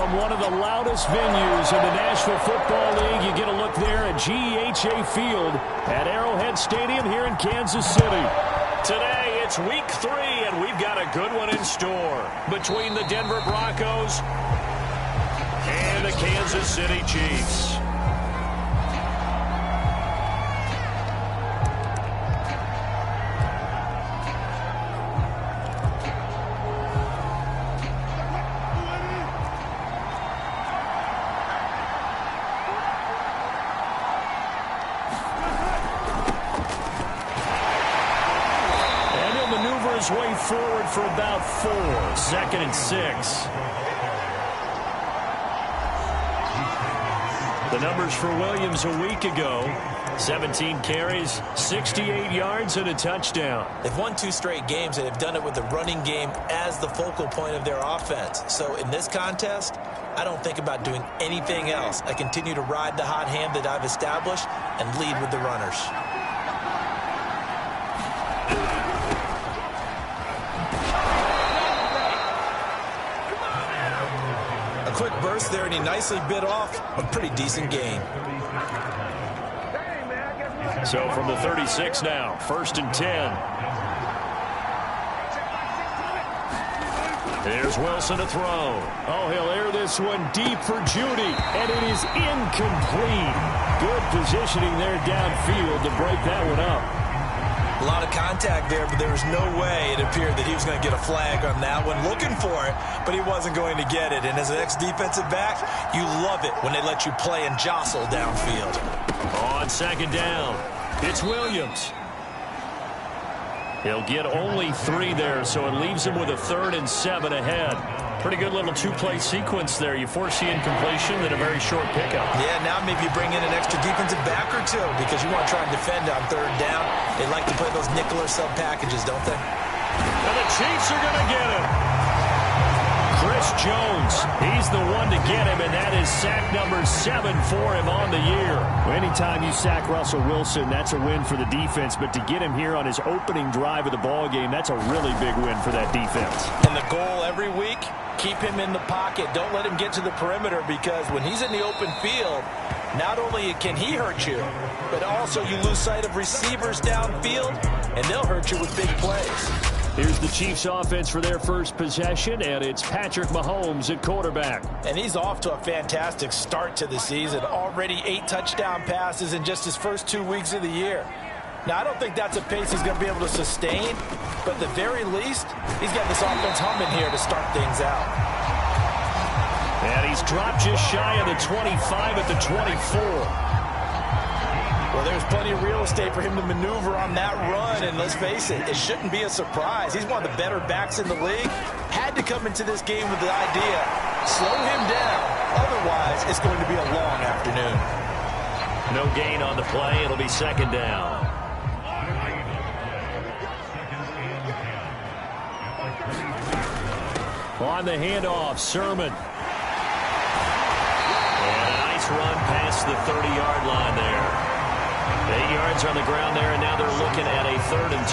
From one of the loudest venues in the National Football League, you get a look there at GEHA Field at Arrowhead Stadium here in Kansas City. Today, it's week 3, and we've got a good one in store between the Denver Broncos and the Kansas City Chiefs. His way forward for about 4. 2nd and 6. The numbers for Williams a week ago: 17 carries, 68 yards, and a touchdown. They've won 2 straight games, and they've done it with the running game as the focal point of their offense. So in this contest, I don't think about doing anything else. I continue to ride the hot hand that I've established and lead with the runners. Quick burst there, and he nicely bit off a pretty decent gain. So from the 36 now, 1st and 10. There's Wilson to throw. Oh, he'll air this one deep for Judy, and it is incomplete. Good positioning there downfield to break that one up. A lot of contact there, but there was no way it appeared that he was going to get a flag on that one. Looking for it, but he wasn't going to get it. And as an ex-defensive back, you love it when they let you play and jostle downfield. On 2nd down, it's Williams. He'll get only 3 there, so it leaves him with a 3rd and 7 ahead. Pretty good little 2-play sequence there. You force the incompletion, then a very short pickup. Yeah, now maybe you bring in an extra defensive back or 2 because you want to try and defend on 3rd down. They like to play those nickel or sub packages, don't they? And the Chiefs are going to get him. Chris Jones, he's the one to get him, and that is sack number 7 for him on the year. Anytime you sack Russell Wilson, that's a win for the defense, but to get him here on his opening drive of the ball game, that's a really big win for that defense. And the goal every week, keep him in the pocket. Don't let him get to the perimeter, because when he's in the open field, not only can he hurt you, but also you lose sight of receivers downfield, and they'll hurt you with big plays. Here's the Chiefs offense for their first possession, and it's Patrick Mahomes at quarterback. And he's off to a fantastic start to the season. Already 8 touchdown passes in just his first 2 weeks of the year. Now, I don't think that's a pace he's going to be able to sustain, but at the very least, he's got this offense humming here to start things out. And he's dropped just shy of the 25 at the 24. Well, there's plenty of real estate for him to maneuver on that run, and let's face it, it shouldn't be a surprise. He's one of the better backs in the league. Had to come into this game with the idea, slow him down. Otherwise, it's going to be a long afternoon. No gain on the play. It'll be 2nd down. On the handoff, Sermon. And a nice run past the 30-yard line there. 8 yards on the ground there, and now they're looking at a 3rd and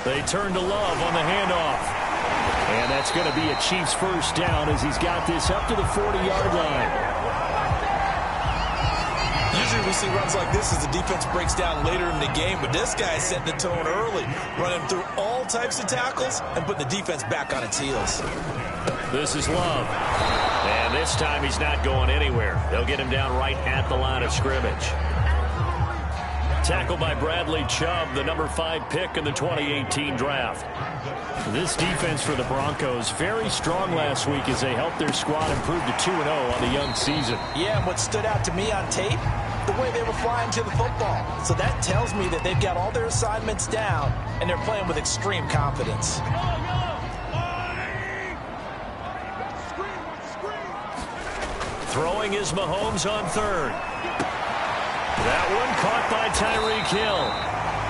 2. They turn to Love on the handoff. And that's going to be a Chiefs first down as he's got this up to the 40-yard line. Usually we see runs like this as the defense breaks down later in the game, but this guy set the tone early, running through all types of tackles and putting the defense back on its heels. This is Love. And this time he's not going anywhere. They'll get him down right at the line of scrimmage. Tackled by Bradley Chubb, the number 5 pick in the 2018 draft. This defense for the Broncos, very strong last week as they helped their squad improve to 2-0 on the young season. Yeah, and what stood out to me on tape, the way they were flying to the football. So that tells me that they've got all their assignments down, and they're playing with extreme confidence. Throwing is Mahomes on 3rd. That one caught by Tyreek Hill.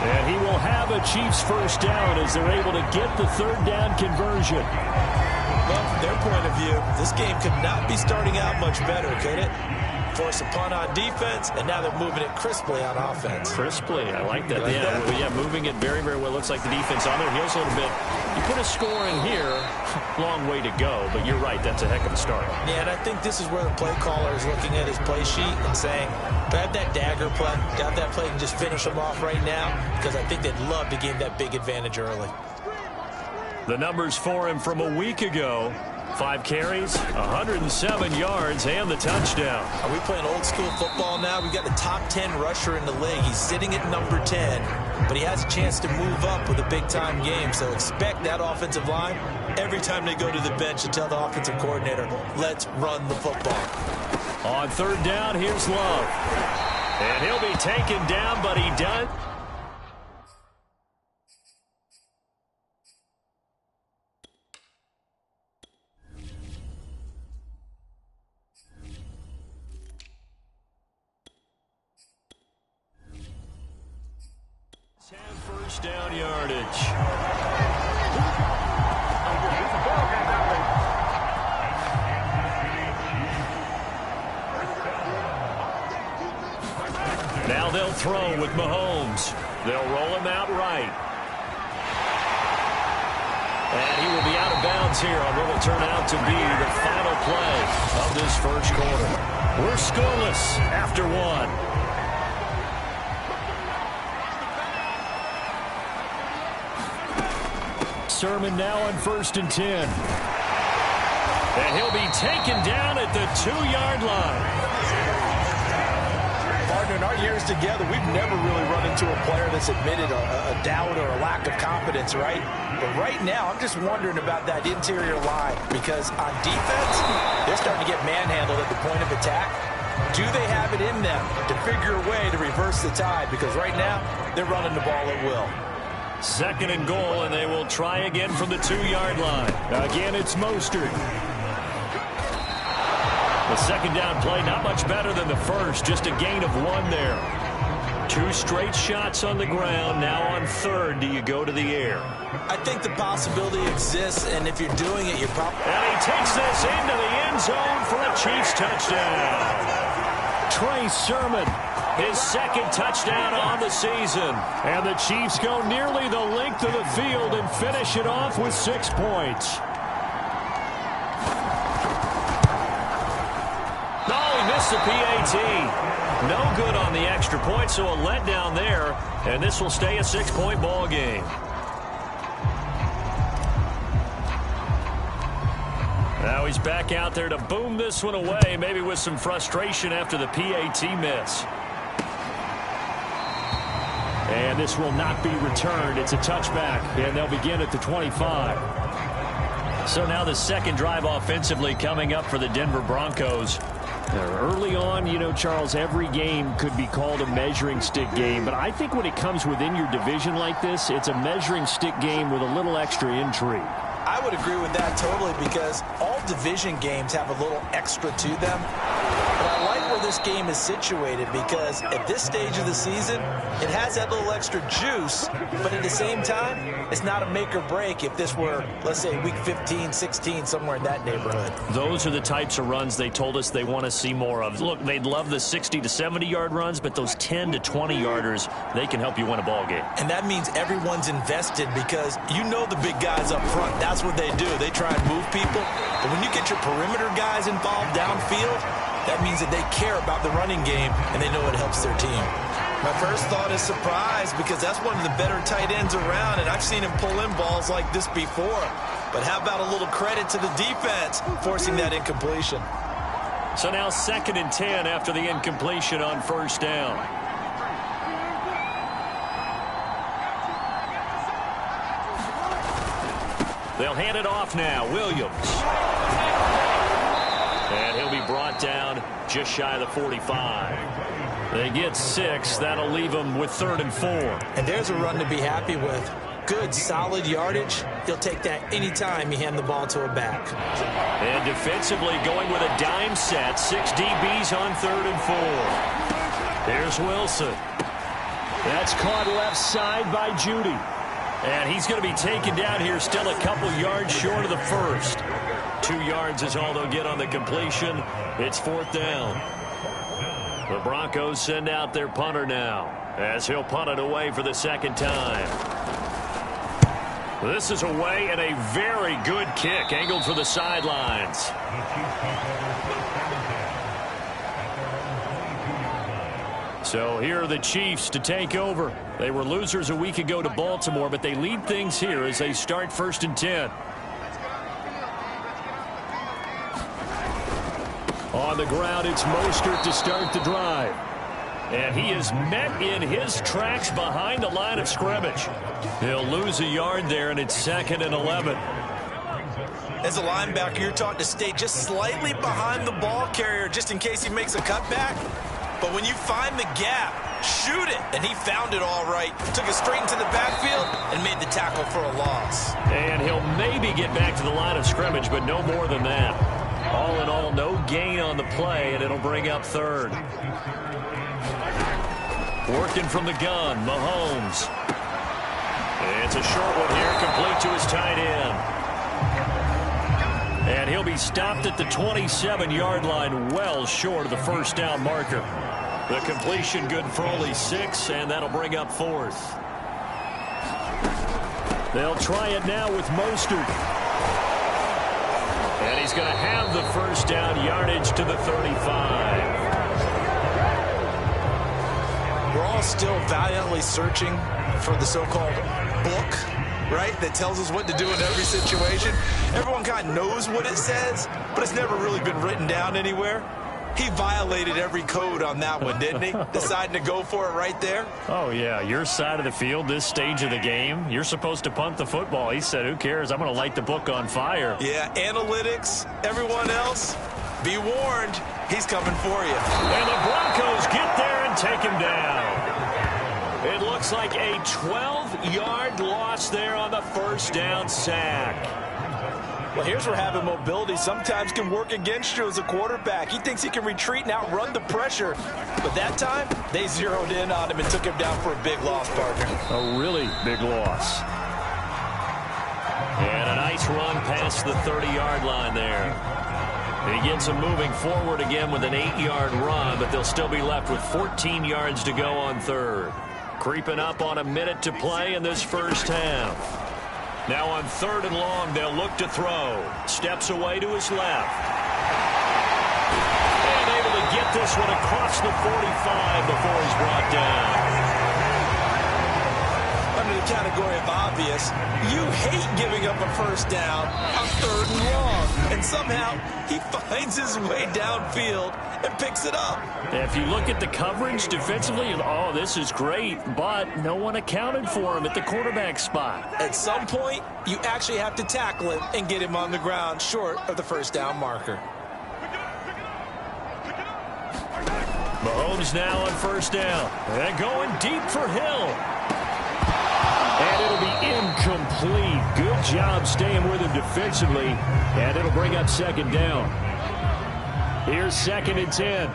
And he will have a Chiefs first down as they're able to get the 3rd down conversion. Well, from their point of view, this game could not be starting out much better, could it? force a punt on defense, and now they're moving it crisply on offense. Crisply, I like that. Yeah, moving it very, very well. Looks like the defense on their heels a little bit. You put a score in here, long way to go, but you're right, that's a heck of a start. Yeah, and I think this is where the play caller is looking at his play sheet and saying, grab that dagger play, grab that play and just finish them off right now, because I think they'd love to gain that big advantage early. The numbers for him from a week ago: 5 carries, 107 yards, and the touchdown. Are we playing old school football now? We've got the top 10 rusher in the league. He's sitting at number 10, but he has a chance to move up with a big-time game. So expect that offensive line every time they go to the bench to tell the offensive coordinator, let's run the football. On third down, here's Love. And he'll be taken down, but he does. First down yardage. Now they'll throw with Mahomes. They'll roll him out right. And he will be out of bounds here on what will turn out to be the final play of this first quarter. We're scoreless after one. Sermon now on 1st and 10. And he'll be taken down at the 2-yard line. Partner, in our years together, we've never really run into a player that's admitted a doubt or a lack of confidence, right? But right now, I'm just wondering about that interior line, because on defense, they're starting to get manhandled at the point of attack. Do they have it in them to figure a way to reverse the tide? Because right now, they're running the ball at will. 2nd and goal, and they will try again from the 2-yard line. Again, it's Mostert. The second down play, not much better than the first, just a gain of 1 there. 2 straight shots on the ground. Now on 3rd, do you go to the air? I think the possibility exists, and if you're doing it, you're probably... And he takes this into the end zone for a Chiefs touchdown. Trey Sermon, his 2nd touchdown on the season. And the Chiefs go nearly the length of the field and finish it off with 6 points. Oh, he missed the PAT. No good on the extra point, so a letdown there. And this will stay a 6-point ball game. Now he's back out there to boom this one away, maybe with some frustration after the PAT miss. And this will not be returned. It's a touchback, and they'll begin at the 25. So now the second drive offensively coming up for the Denver Broncos. Early on, you know, Charles, every game could be called a measuring stick game. But I think when it comes within your division like this, it's a measuring stick game with a little extra intrigue. I would agree with that totally, because all division games have a little extra to them. But I like where this game is situated, because at this stage of the season, it has that little extra juice, but at the same time, it's not a make or break if this were, let's say, week 15, 16, somewhere in that neighborhood. Those are the types of runs they told us they want to see more of. Look, they'd love the 60 to 70-yard runs, but those 10 to 20-yarders, they can help you win a ball game. And that means everyone's invested, because you know the big guys up front, that's what they do. They try and move people. But when you get your perimeter guys involved downfield, that means that they care about the running game, and they know it helps their team. My first thought is surprise, because that's one of the better tight ends around, and I've seen him pull in balls like this before. But how about a little credit to the defense forcing that incompletion? So now 2nd and 10 after the incompletion on 1st down. They'll hand it off now. Williams. And he'll be brought down just shy of the 45. They get 6. That'll leave them with 3rd and 4. And there's a run to be happy with. Good, solid yardage. He'll take that anytime you hand the ball to a back. And defensively going with a dime set. 6 DBs on 3rd and 4. Here's Wilson. That's caught left side by Judy. And he's going to be taken down here, still a couple yards short of the first. 2 yards is all they'll get on the completion. It's 4th down. The Broncos send out their punter now, as he'll punt it away for the second time. This is away and a very good kick, angled for the sidelines. So here are the Chiefs to take over. They were losers a week ago to Baltimore, but they lead things here as they start 1st and 10. On the ground, it's Mostert to start the drive. And he is met in his tracks behind the line of scrimmage. He'll lose a yard there, and it's 2nd and 11. As a linebacker, you're taught to stay just slightly behind the ball carrier just in case he makes a cutback. But when you find the gap, shoot it. And he found it all right. Took it straight into the backfield and made the tackle for a loss. And he'll maybe get back to the line of scrimmage, but no more than that. All in all, no gain on the play, and it'll bring up 3rd. Working from the gun, Mahomes. It's a short one here, complete to his tight end. And he'll be stopped at the 27-yard line, well short of the first down marker. The completion good for only 6, and that'll bring up 4th. They'll try it now with Mostert. And he's going to have the first down, yardage to the 35. We're all still valiantly searching for the so-called book, right, that tells us what to do in every situation. Everyone kind of knows what it says, but it's never really been written down anywhere. He violated every code on that one, didn't he? Deciding to go for it right there. Oh, yeah. Your side of the field, this stage of the game, you're supposed to punt the football. He said, who cares? I'm going to light the book on fire. Yeah, analytics, everyone else, be warned, he's coming for you. And the Broncos get there and take him down. It looks like a 12-yard loss there on the first down sack. Well, here's where having mobility sometimes can work against you as a quarterback. He thinks he can retreat and outrun the pressure. But that time, they zeroed in on him and took him down for a big loss, partner. A really big loss. And a nice run past the 30-yard line there. He gets him moving forward again with an 8-yard run, but they'll still be left with 14 yards to go on 3rd. Creeping up on a minute to play in this first half. Now on 3rd and long, they'll look to throw. Steps away to his left. And able to get this one across the 45 before he's brought down. Under the category of obvious, you hate giving up a first down on 3rd and long. And somehow, he finds his way downfield and picks it up. If you look at the coverage defensively, oh, this is great, but no one accounted for him at the quarterback spot. At some point, you actually have to tackle him and get him on the ground short of the first down marker. Mahomes now on first down. And going deep for Hill. And it'll be incomplete. Good job staying with him defensively. And it'll bring up 2nd down. Here's 2nd and 10.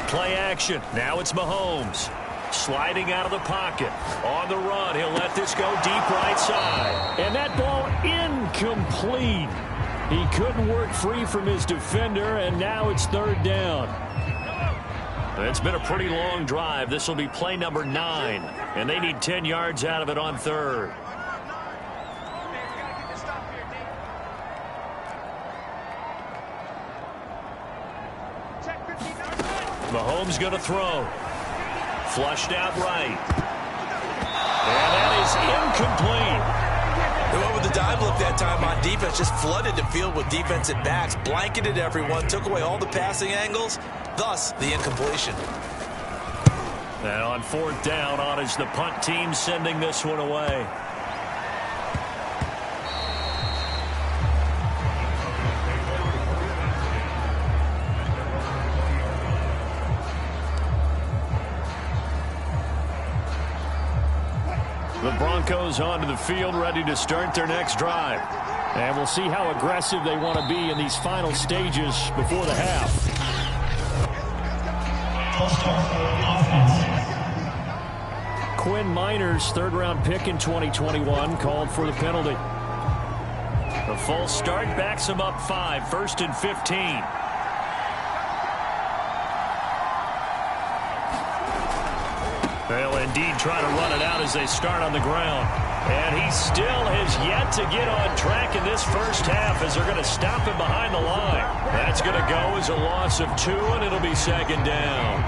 Play action. Now it's Mahomes. Sliding out of the pocket. On the run. He'll let this go deep right side. And that ball incomplete. He couldn't work free from his defender, and now it's 3rd down. It's been a pretty long drive. This will be play number 9, and they need 10 yards out of it on 3rd. Mahomes going to throw. Flushed out right. And that is incomplete. They went with the dive look that time on defense, just flooded the field with defensive backs, blanketed everyone, took away all the passing angles, thus the incompletion. And on 4th down, on is the punt team sending this one away. The Broncos onto the field, ready to start their next drive. And we'll see how aggressive they want to be in these final stages before the half. Quinn Miners, 3rd-round pick in 2021, called for the penalty. The false start backs him up 5, 1st and 15. They'll indeed try to run it out as they start on the ground. And he still has yet to get on track in this first half as they're going to stop him behind the line. That's going to go as a loss of 2, and it'll be second down.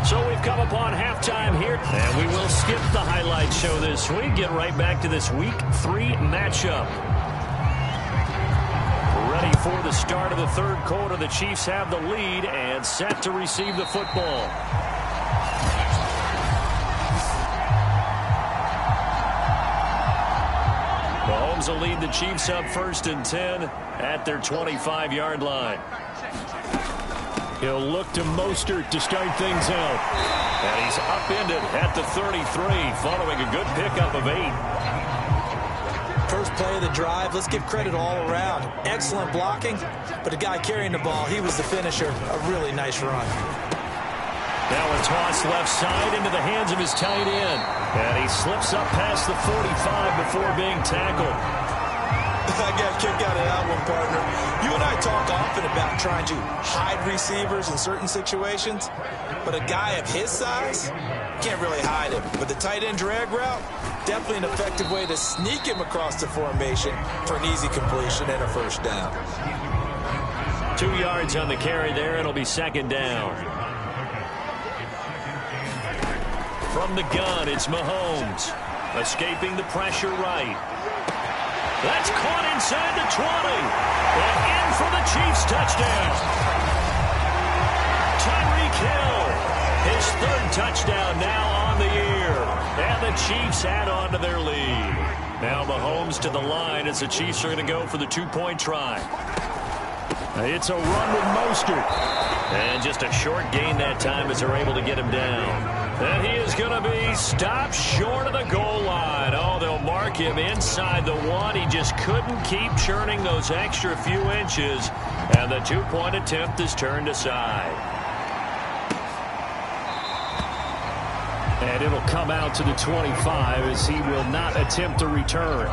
So we've come upon halftime here, and we will skip the highlight show this week. Get right back to this Week 3 matchup. Ready for the start of the third quarter. The Chiefs have the lead and set to receive the football. Mahomes will lead the Chiefs up 1st and 10 at their 25-yard line. He'll look to Mostert to start things out. And he's upended at the 33 following a good pickup of 8. First play of the drive, let's give credit all around. Excellent blocking, but the guy carrying the ball, he was the finisher. A really nice run. Now a toss left side into the hands of his tight end. And he slips up past the 45 before being tackled. I got a kick out of that one, partner. You and I talk often about trying to hide receivers in certain situations, but a guy of his size can't really hide him. But the tight end drag route, definitely an effective way to sneak him across the formation for an easy completion and a first down. 2 yards on the carry there. It'll be second down. From the gun, it's Mahomes. Escaping the pressure right. That's caught inside the 20. And in for the Chiefs touchdown. Tyreek Hill, his 3rd touchdown now on the year. And the Chiefs add on to their lead. Now Mahomes to the line as the Chiefs are going to go for the 2-point try. It's a run with Mostert. And just a short gain that time as they're able to get him down. And he is going to be stopped short of the goal line. Oh, they'll mark him inside the 1. He just couldn't keep churning those extra few inches. And the 2-point attempt is turned aside. And it'll come out to the 25 as he will not attempt to return.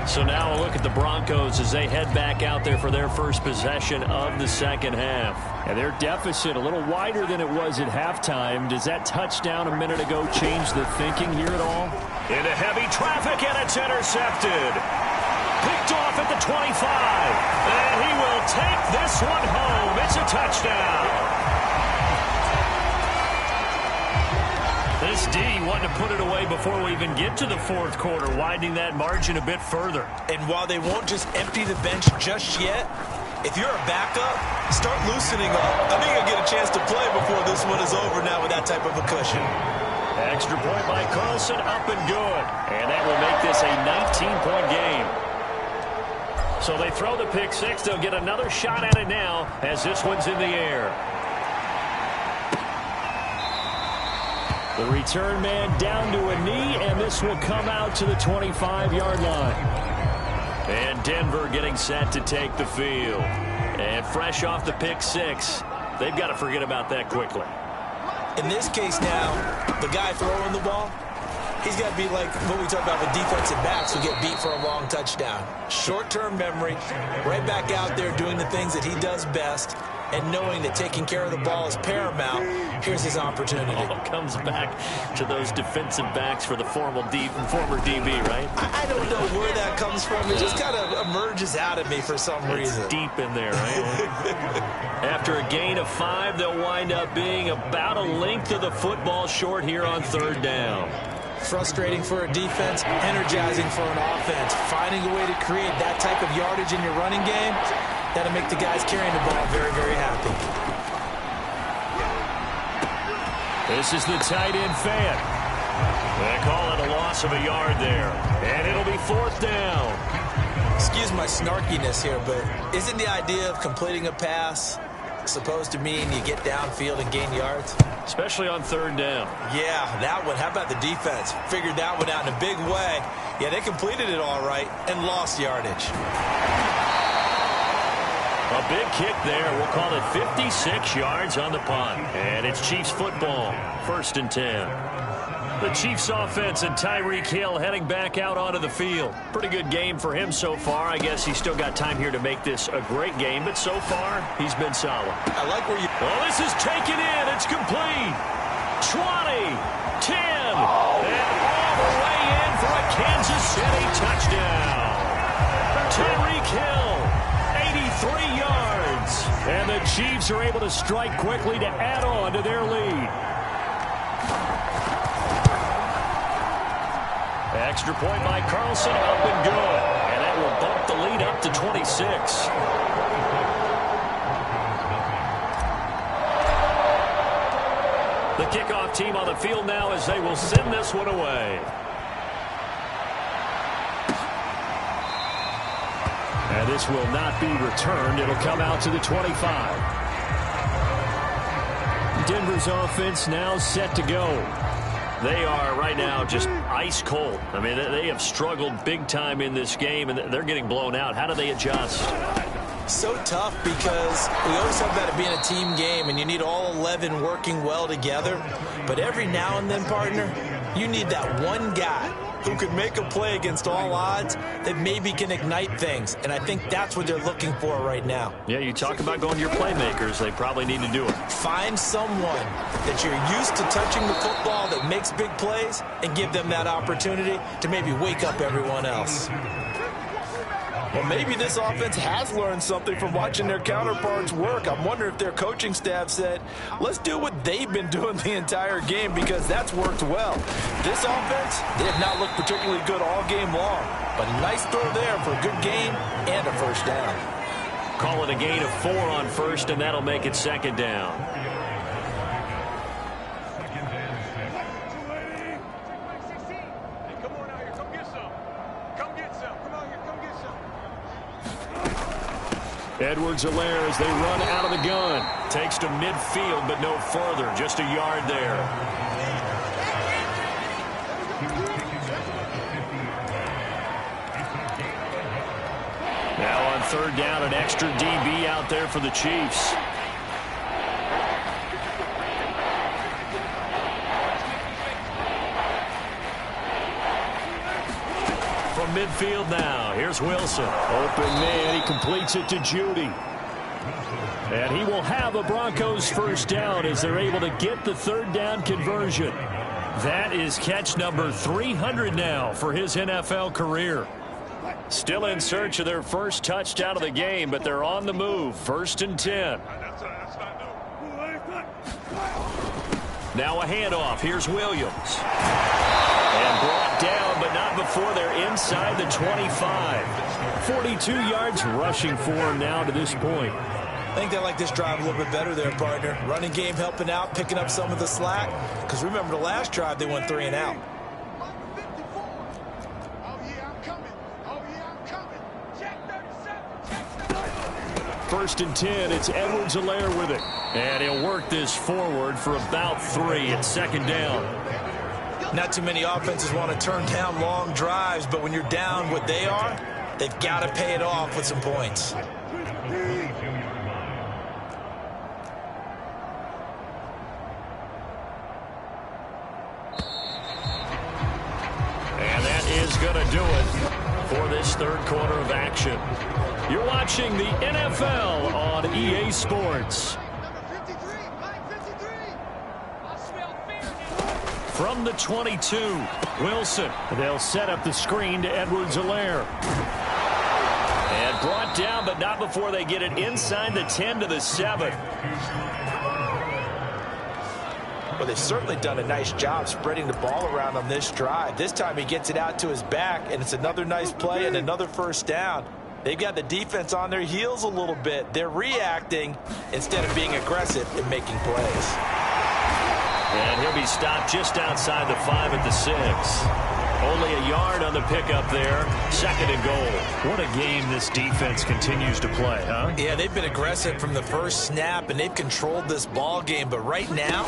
So now a look at the Broncos as they head back out there for their first possession of the second half. And their deficit a little wider than it was at halftime. Does that touchdown a minute ago change the thinking here at all? Into heavy traffic, and it's intercepted. Picked off at the 25. And he will take this one home. It's a touchdown. This D wanting to put it away before we even get to the fourth quarter, widening that margin a bit further. And while they won't just empty the bench just yet, if you're a backup, start loosening up. I think you'll get a chance to play before this one is over now with that type of a cushion. Extra point by Carlson, up and good. And that will make this a 19-point game. So they throw the pick 6. They'll get another shot at it now as this one's in the air. The return man down to a knee, and this will come out to the 25-yard line. And Denver getting set to take the field. And fresh off the pick 6, they've got to forget about that quickly. In this case now, the guy throwing the ball, he's got to be like what we talk about with defensive backs who get beat for a long touchdown. Short-term memory, right back out there doing the things that he does best, and knowing that taking care of the ball is paramount. Here's his opportunity. All comes back to those defensive backs for the former DB, right? I don't know where that comes from. It just kind of emerges out of me for some reason. It's deep in there, right? After a gain of 5, they'll wind up being about a length of the football short here on 3rd down. Frustrating for a defense, energizing for an offense. Finding a way to create that type of yardage in your running game, that'll make the guys carrying the ball very, very happy. This is the tight end fan. They call it a loss of a yard there. And it'll be 4th down. Excuse my snarkiness here, but isn't the idea of completing a pass supposed to mean you get downfield and gain yards? Especially on 3rd down. Yeah, that one. How about the defense? Figured that one out in a big way. Yeah, they completed it all right and lost yardage. A big kick there. We'll call it 56 yards on the punt. And it's Chiefs football. 1st and 10. The Chiefs offense and Tyreek Hill heading back out onto the field. Pretty good game for him so far. I guess he's still got time here to make this a great game, but so far he's been solid. I like where you... Well, this is taken in. It's complete. 20, 10, and all the way in for a Kansas City touchdown. Tyreek Hill, 83 yards. And the Chiefs are able to strike quickly to add on to their lead. Extra point by Carlson, up and good. And that will bump the lead up to 26. The kickoff team on the field now as they will send this one away. And this will not be returned. It'll come out to the 25. Denver's offense now set to go. They are right now just ice cold. I mean, they have struggled big time in this game, and they're getting blown out. How do they adjust? So tough because we always talk about it being a team game, and you need all 11 working well together. But every now and then, partner, you need that one guy who could make a play against all odds that maybe can ignite things. And I think that's what they're looking for right now. Yeah, you talk about going to your playmakers. They probably need to do it. Find someone that you're used to touching the football that makes big plays and give them that opportunity to maybe wake up everyone else. Well, maybe this offense has learned something from watching their counterparts work. I'm wondering if their coaching staff said, let's do what they've been doing the entire game, because that's worked well. This offense, they have not looked particularly good all game long, but a nice throw there for a good gain and a first down. Call it a gain of 4 on first, and that'll make it second down. Edwards-Helaire as they run out of the gun. Takes to midfield, but no further. Just a yard there. Now on third down, an extra DB out there for the Chiefs. From midfield now, here's Wilson. Open man, he completes it to Judy. And he will have a Broncos first down as they're able to get the third down conversion. That is catch number 300 now for his NFL career. Still in search of their first touchdown of the game, but they're on the move. 1st and 10. Now a handoff. Here's Williams. And brought down, but not before they're inside the 25. 42 yards rushing for him now to this point. I think they like this drive a little bit better there, partner. Running game helping out, picking up some of the slack. Because remember the last drive, they went 3 and out. First and 10, it's Edwards-Helaire with it. And he'll work this forward for about 3 at second down. Not too many offenses want to turn down long drives, but when you're down what they are, they've got to pay it off with some points. And that is going to do it for this third quarter of action. You're watching the NFL on EA Sports. From the 22, Wilson. They'll set up the screen to Edwards-Helaire. And brought down, but not before they get it inside the 10 to the 7. Well, they've certainly done a nice job spreading the ball around on this drive. This time he gets it out to his back, and it's another nice play and another first down. They've got the defense on their heels a little bit. They're reacting instead of being aggressive and making plays. And he'll be stopped just outside the 5 at the 6. Only a yard on the pickup there. 2nd and goal. What a game this defense continues to play, huh? Yeah, they've been aggressive from the first snap, and they've controlled this ball game. But right now,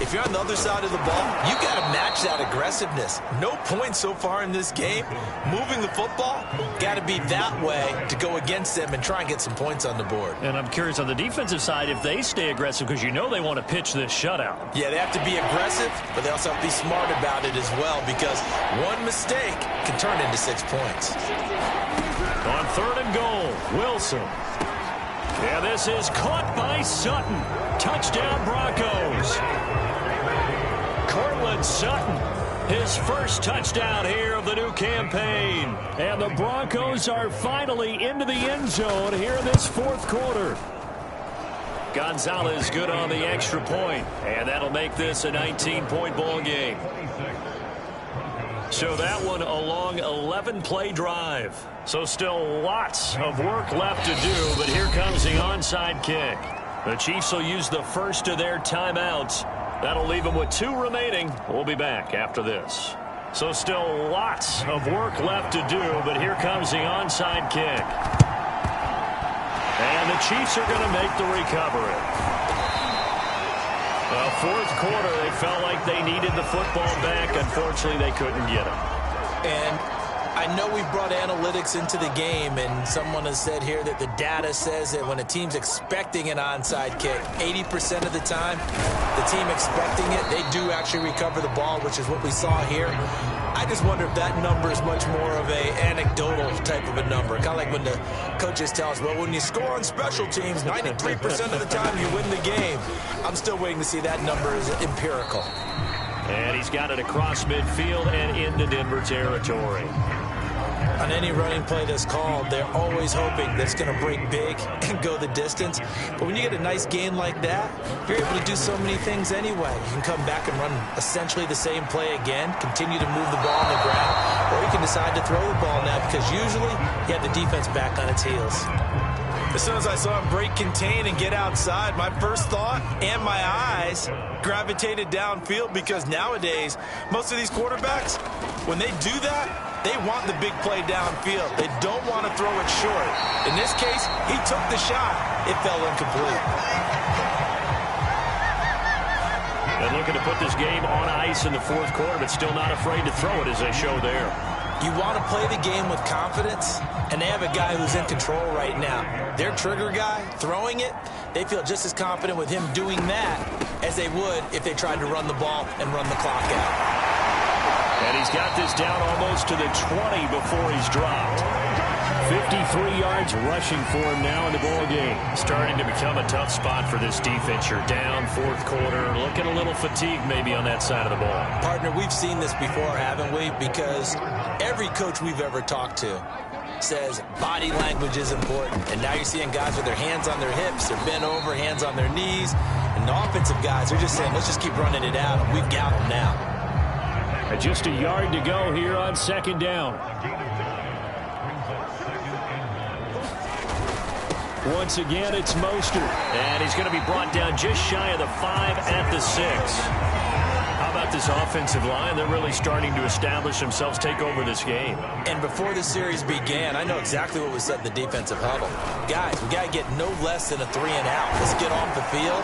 if you're on the other side of the ball, you got to match that aggressiveness. No points so far in this game. Moving the football, got to be that way to go against them and try and get some points on the board. And I'm curious on the defensive side if they stay aggressive, because you know they want to pitch this shutout. Yeah, they have to be aggressive, but they also have to be smart about it as well, because one mistake can turn into 6 points. On 3rd and goal, Wilson. And this is caught by Sutton. Touchdown, Broncos. Cortland Sutton, his first touchdown here of the new campaign. And the Broncos are finally into the end zone here in this 4th quarter. Gonzalez good on the extra point, and that'll make this a 19-point ball game. So that one a long 11-play drive. So still lots of work left to do, but here comes the onside kick. The Chiefs will use the first of their timeouts. That'll leave them with 2 remaining. We'll be back after this. So still lots of work left to do, but here comes the onside kick. And the Chiefs are going to make the recovery. Well, 4th quarter, they felt like they needed the football back. Unfortunately, they couldn't get it. And I know we brought analytics into the game, and someone has said here that the data says that when a team's expecting an onside kick, 80% of the time, the team expecting it, they do actually recover the ball, which is what we saw here. I just wonder if that number is much more of a anecdotal type of a number. Kind of like when the coaches tell us, well, when you score on special teams, 93% of the time you win the game. I'm still waiting to see that number is empirical. And he's got it across midfield and into Denver territory. On any running play that's called, they're always hoping that it's going to break big and go the distance. But when you get a nice gain like that, you're able to do so many things anyway. You can come back and run essentially the same play again, continue to move the ball on the ground, or you can decide to throw the ball now, because usually you have the defense back on its heels. As soon as I saw him break contain and get outside, my first thought and my eyes gravitated downfield, because nowadays, most of these quarterbacks, when they do that, they want the big play downfield. They don't want to throw it short. In this case, he took the shot. It fell incomplete. And looking to put this game on ice in the 4th quarter, but still not afraid to throw it, as they show there. You want to play the game with confidence, and they have a guy who's in control right now. Their trigger guy, throwing it, they feel just as confident with him doing that as they would if they tried to run the ball and run the clock out. And he's got this down almost to the 20 before he's dropped. 53 yards rushing for him now in the ball game. Starting to become a tough spot for this defense. You're down 4th quarter, looking a little fatigued maybe on that side of the ball. Partner, we've seen this before, haven't we? Because every coach we've ever talked to says body language is important. And now you're seeing guys with their hands on their hips, they're bent over, hands on their knees. And the offensive guys are just saying, let's just keep running it out, and we've got them now. Just a yard to go here on 2nd down. Once again, it's Mostert. And he's going to be brought down just shy of the 5 at the 6. How about this offensive line? They're really starting to establish themselves, take over this game. And before the series began, I know exactly what was said in the defensive huddle. Guys, we got to get no less than a 3-and-out. Let's get off the field.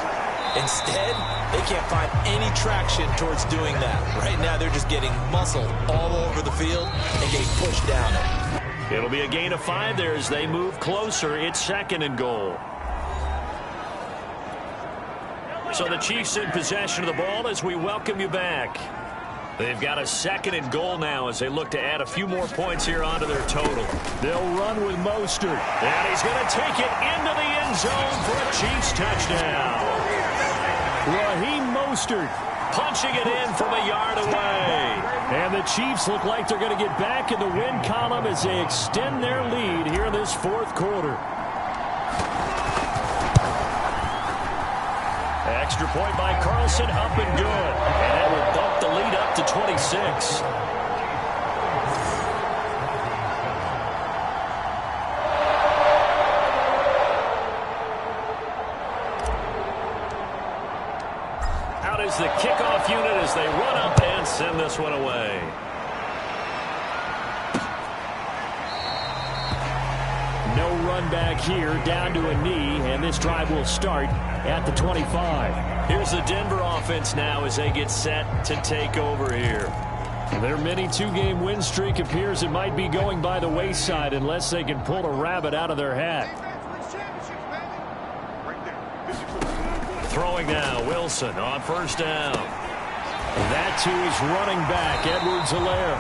Instead, they can't find any traction towards doing that. Right now, they're just getting muscled all over the field and getting pushed down it. It'll be a gain of 5 there as they move closer. It's 2nd and goal. So the Chiefs in possession of the ball as we welcome you back. They've got a 2nd and goal now as they look to add a few more points here onto their total. They'll run with Mostert. And he's going to take it into the end zone for a Chiefs touchdown. Raheem Mostert punching it in from a yard away. And the Chiefs look like they're going to get back in the win column as they extend their lead here in this 4th quarter. Extra point by Carlson, up and good. And that will bump the lead up to 26. Out is the kickoff unit as they run up and send this one away. run back here down to a knee, and this drive will start at the 25. Here's the Denver offense now as they get set to take over here. Their mini two-game win streak appears it might be going by the wayside unless they can pull a rabbit out of their hat. Throwing now, Wilson on first down. That to his running back, Edwards-Helaire.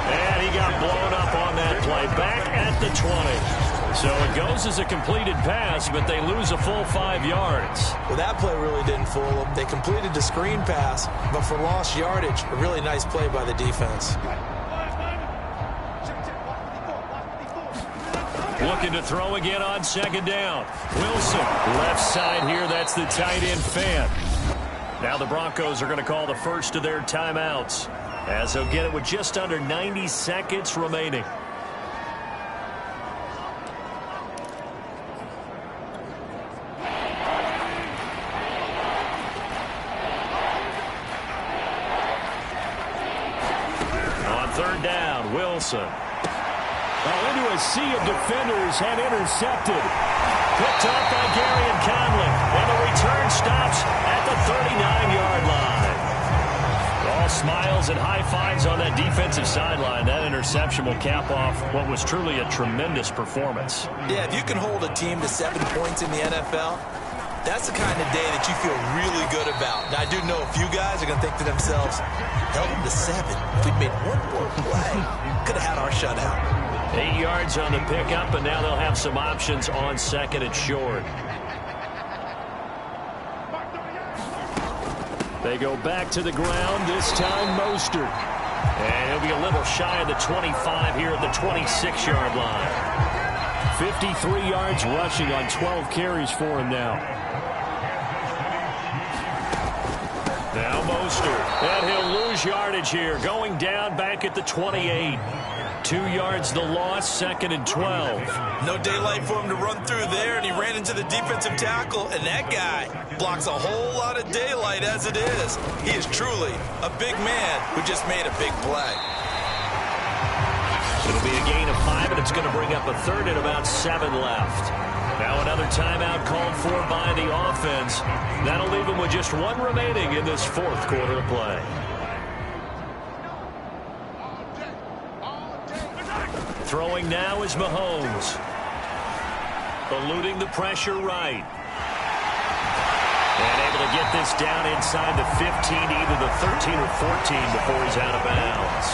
And he got blown up on that play, back at the 20. So it goes as a completed pass, but they lose a full 5 yards. Well, that play really didn't fool them. They completed the screen pass, but for lost yardage, a really nice play by the defense. Looking to throw again on second down. Wilson, left side here, that's the tight end Fan. Now the Broncos are going to call the first of their timeouts, as they'll get it with just under 90 seconds remaining. Third down, Wilson. Into a sea of defenders and intercepted. Picked up by Gary and Conley. And the return stops at the 39-yard line. All smiles and high fives on that defensive sideline. That interception will cap off what was truly a tremendous performance. Yeah, if you can hold a team to 7 points in the NFL, that's the kind of day that you feel really good about. Now, I do know a few guys are going to think to themselves, held them to 7. If we'd made one more play, could have had our shutout. 8 yards on the pickup, and now they'll have some options on second and short. They go back to the ground, this time Mostert. And he'll be a little shy of the 25 here at the 26-yard line. 53 yards rushing on 12 carries for him now. Now Mostert, and he'll lose yardage here, going down back at the 28. 2 yards the loss, second and 12. No daylight for him to run through there, and he ran into the defensive tackle, and that guy blocks a whole lot of daylight as it is. He is truly a big man who just made a big play. It'll be a gain of 5, and it's going to bring up a third and about 7 left. Now another timeout called for by the offense. That'll leave them with just 1 remaining in this fourth quarter of play. Throwing now is Mahomes. Eluding the pressure right. And able to get this down inside the 15, either the 13 or 14 before he's out of bounds.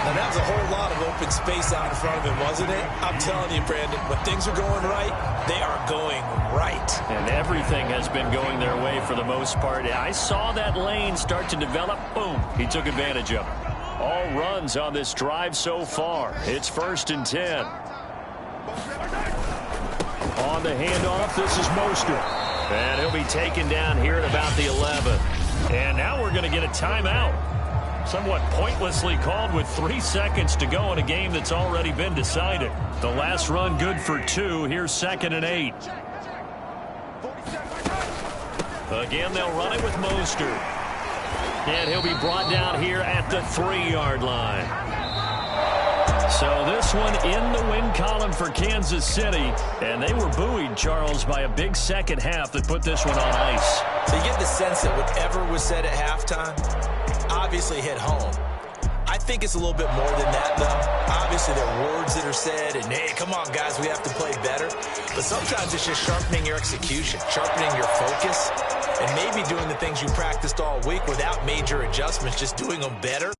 Now, that was a whole lot of open space out in front of him, wasn't it? I'm telling you, Brandon, when things are going right, they are going right. And everything has been going their way for the most part. I saw that lane start to develop. Boom. He took advantage of it. All runs on this drive so far. It's 1st and 10. On the handoff, this is Mostert. And he'll be taken down here at about the 11. And now we're going to get a timeout. Somewhat pointlessly called with 3 seconds to go in a game that's already been decided. The last run good for 2. Here's 2nd and 8. Again, they'll run it with Mostert. And he'll be brought down here at the 3-yard line. So this one in the win column for Kansas City. And they were buoyed, Charles, by a big second half that put this one on ice. So you get the sense that whatever was said at halftime obviously hit home. I think it's a little bit more than that, though. Obviously, there are words that are said, and, hey, come on, guys, we have to play better. But sometimes it's just sharpening your execution, sharpening your focus, and maybe doing the things you practiced all week without major adjustments, just doing them better.